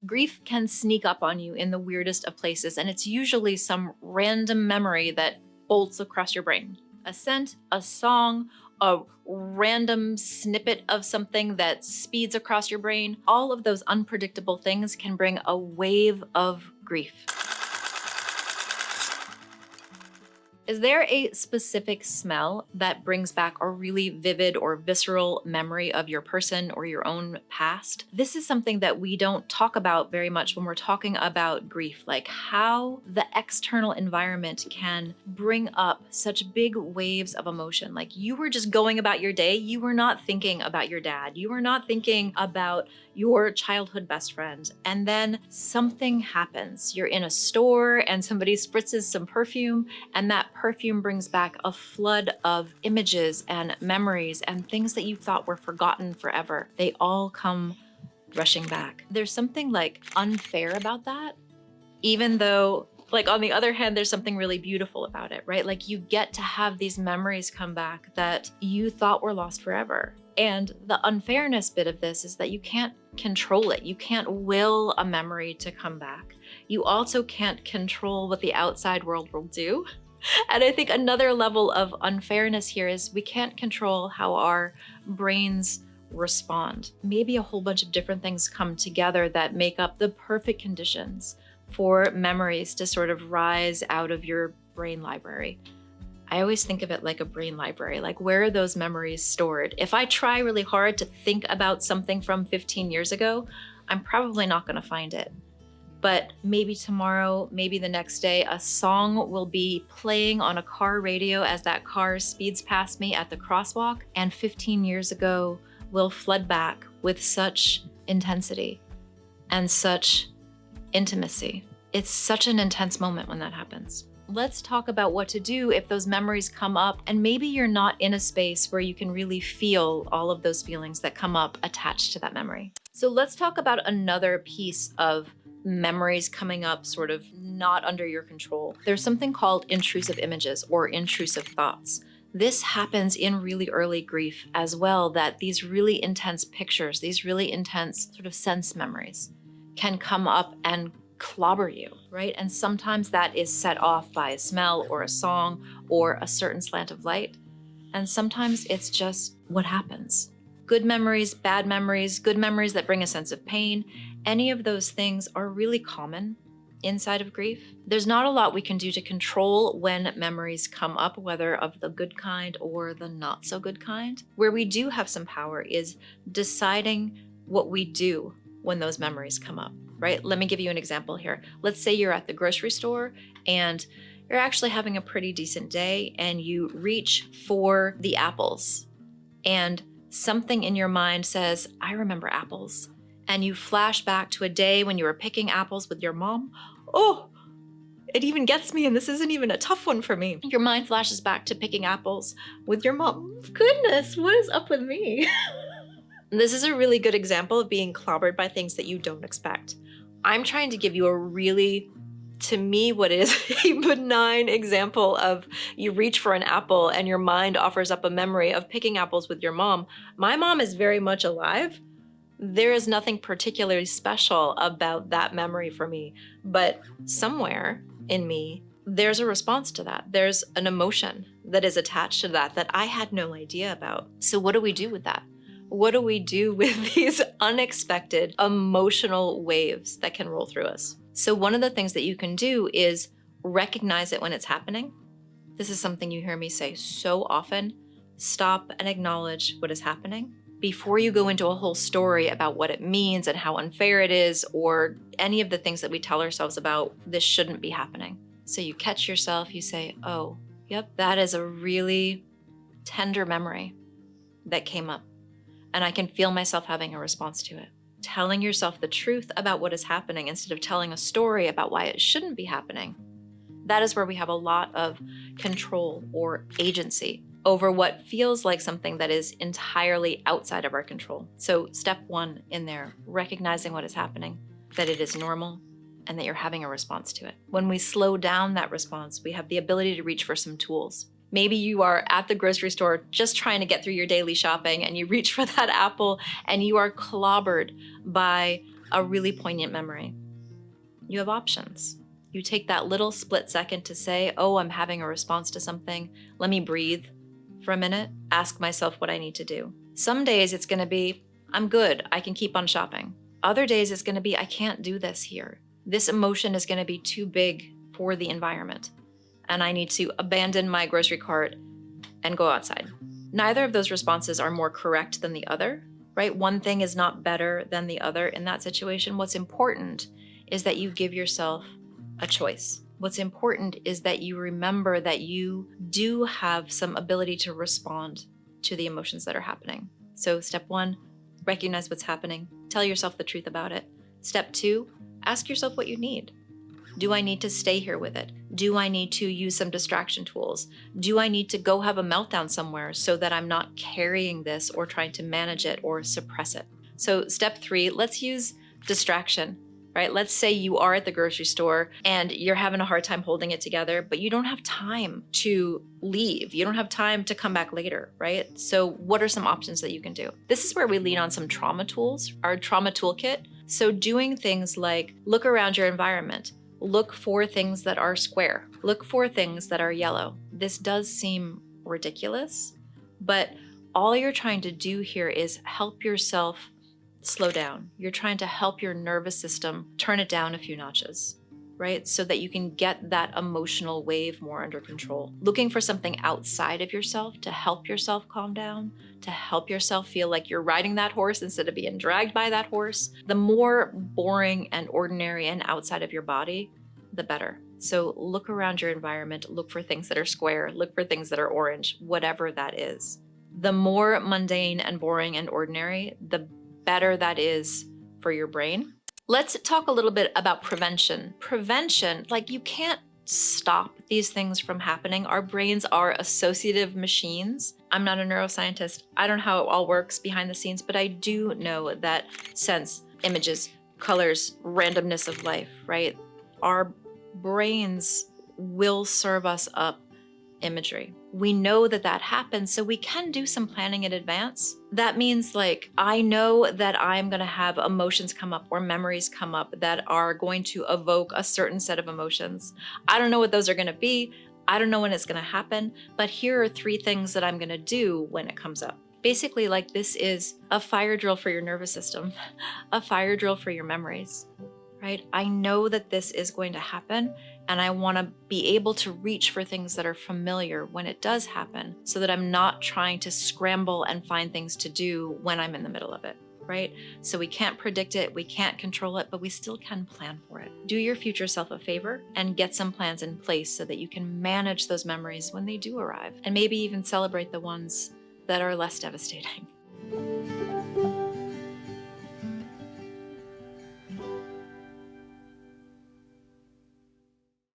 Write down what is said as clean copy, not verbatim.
Grief can sneak up on you in the weirdest of places, and it's usually some random memory that bolts across your brain. A scent, a song, a random snippet of something that speeds across your brain. All of those unpredictable things can bring a wave of grief. Is there a specific smell that brings back a really vivid or visceral memory of your person or your own past? This is something that we don't talk about very much when we're talking about grief, like how the external environment can bring up such big waves of emotion. Like you were just going about your day, you were not thinking about your dad, you were not thinking about your childhood best friend, and then something happens. You're in a store and somebody spritzes some perfume, and that perfume brings back a flood of images and memories and things that you thought were forgotten forever. They all come rushing back. There's something like unfair about that, even though, like, on the other hand, there's something really beautiful about it, right? Like you get to have these memories come back that you thought were lost forever. And the unfairness bit of this is that you can't control it. You can't will a memory to come back. You also can't control what the outside world will do. And I think another level of unfairness here is we can't control how our brains respond. Maybe a whole bunch of different things come together that make up the perfect conditions for memories to sort of rise out of your brain library. I always think of it like a brain library, like where are those memories stored? If I try really hard to think about something from 15 years ago, I'm probably not going to find it. But maybe tomorrow, maybe the next day, a song will be playing on a car radio as that car speeds past me at the crosswalk, and 15 years ago will flood back with such intensity and such intimacy. It's such an intense moment when that happens. Let's talk about what to do if those memories come up and maybe you're not in a space where you can really feel all of those feelings that come up attached to that memory. So let's talk about another piece of memories coming up sort of not under your control. There's something called intrusive images or intrusive thoughts. This happens in really early grief as well, that these really intense pictures, these really intense sort of sense memories can come up and clobber you, right? And sometimes that is set off by a smell or a song or a certain slant of light. And sometimes it's just what happens. Good memories, bad memories, good memories that bring a sense of pain, any of those things are really common inside of grief. There's not a lot we can do to control when memories come up, whether of the good kind or the not so good kind. Where we do have some power is deciding what we do when those memories come up. Right? Let me give you an example here. Let's say you're at the grocery store and you're actually having a pretty decent day and you reach for the apples and something in your mind says, I remember apples. And you flash back to a day when you were picking apples with your mom. Oh, it even gets me, and this isn't even a tough one for me. Your mind flashes back to picking apples with your mom. Goodness, what is up with me? This is a really good example of being clobbered by things that you don't expect. I'm trying to give you a really, to me, what is a benign example of you reach for an apple and your mind offers up a memory of picking apples with your mom. My mom is very much alive. There is nothing particularly special about that memory for me, but somewhere in me, there's a response to that. There's an emotion that is attached to that that I had no idea about. So what do we do with that? What do we do with these unexpected emotional waves that can roll through us? So one of the things that you can do is recognize it when it's happening. This is something you hear me say so often. Stop and acknowledge what is happening before you go into a whole story about what it means and how unfair it is, or any of the things that we tell ourselves about this shouldn't be happening. So you catch yourself, you say, oh, yep, that is a really tender memory that came up. And I can feel myself having a response to it. Telling yourself the truth about what is happening instead of telling a story about why it shouldn't be happening. That is where we have a lot of control or agency over what feels like something that is entirely outside of our control. So step one in there, recognizing what is happening, that it is normal, and that you're having a response to it. When we slow down that response, we have the ability to reach for some tools. Maybe you are at the grocery store just trying to get through your daily shopping and you reach for that apple and you are clobbered by a really poignant memory, you have options. You take that little split second to say, oh, I'm having a response to something. Let me breathe for a minute, ask myself what I need to do. Some days it's going to be, I'm good, I can keep on shopping. Other days it's going to be, I can't do this here. This emotion is going to be too big for the environment, and I need to abandon my grocery cart and go outside. Neither of those responses are more correct than the other, right? One thing is not better than the other in that situation. What's important is that you give yourself a choice. What's important is that you remember that you do have some ability to respond to the emotions that are happening. So step 1, recognize what's happening. Tell yourself the truth about it. Step 2, ask yourself what you need. Do I need to stay here with it? Do I need to use some distraction tools? Do I need to go have a meltdown somewhere so that I'm not carrying this or trying to manage it or suppress it? So step 3, let's use distraction, right? Let's say you are at the grocery store and you're having a hard time holding it together, but you don't have time to leave. You don't have time to come back later, right? So what are some options that you can do? This is where we lean on some trauma tools, our trauma toolkit. So doing things like look around your environment. Look for things that are square. Look for things that are yellow. This does seem ridiculous, but all you're trying to do here is help yourself slow down. You're trying to help your nervous system turn it down a few notches, right? So that you can get that emotional wave more under control. Looking for something outside of yourself to help yourself calm down, to help yourself feel like you're riding that horse instead of being dragged by that horse. The more boring and ordinary and outside of your body, the better. So look around your environment, look for things that are square, look for things that are orange, whatever that is. The more mundane and boring and ordinary, the better that is for your brain. Let's talk a little bit about prevention. Prevention, like you can't stop these things from happening. Our brains are associative machines. I'm not a neuroscientist. I don't know how it all works behind the scenes, but I do know that sense, images, colors, randomness of life, right? Our brains will serve us up imagery. We know that that happens, so we can do some planning in advance. That means like, I know that I'm gonna have emotions come up or memories come up that are going to evoke a certain set of emotions. I don't know what those are gonna be. I don't know when it's gonna happen, but here are 3 things that I'm gonna do when it comes up. Basically, like this is a fire drill for your nervous system, a fire drill for your memories, right? I know that this is going to happen, and I want to be able to reach for things that are familiar when it does happen so that I'm not trying to scramble and find things to do when I'm in the middle of it, right? So we can't predict it, we can't control it, but we still can plan for it. Do your future self a favor and get some plans in place so that you can manage those memories when they do arrive, and maybe even celebrate the ones that are less devastating.